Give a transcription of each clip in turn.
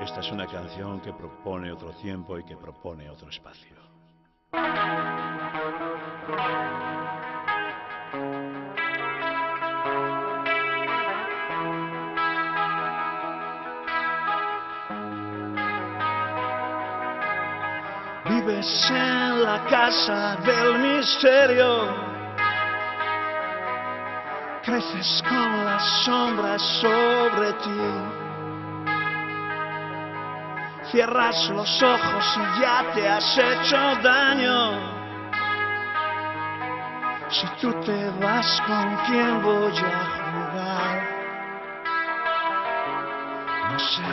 Esta es una canción que propone otro tiempo y que propone otro espacio. Vives en la casa del misterio, creces con las sombras sobre ti. Cierras los ojos y ya te has hecho daño. Si tú te vas, ¿con quién voy a jugar? No sé.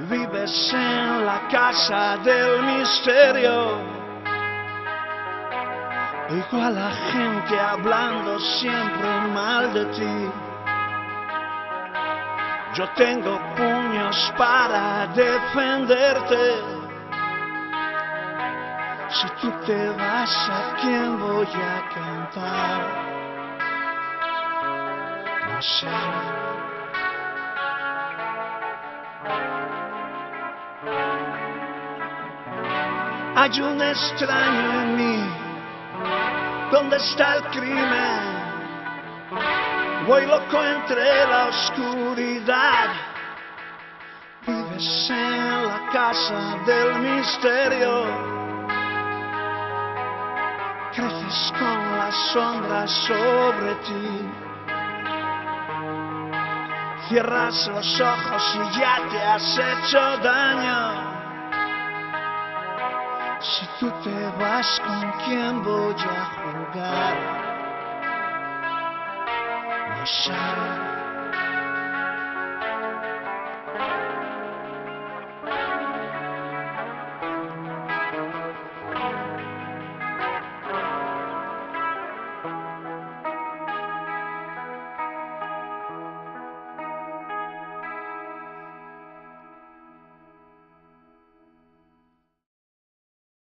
Vives en la casa del misterio, oigo a la gente hablando siempre mal de ti. Yo tengo puños para defenderte. Si tú te vas, ¿a quién voy a cantar? No sé. Hay un extraño en mí. ¿Dónde está el crimen? Voy loco entre la oscuridad. Vives en la casa del misterio, creces con las sombras sobre ti. Cierras los ojos y ya te has hecho daño. Si tú te vas, ¿con quién voy a jugar? No sé.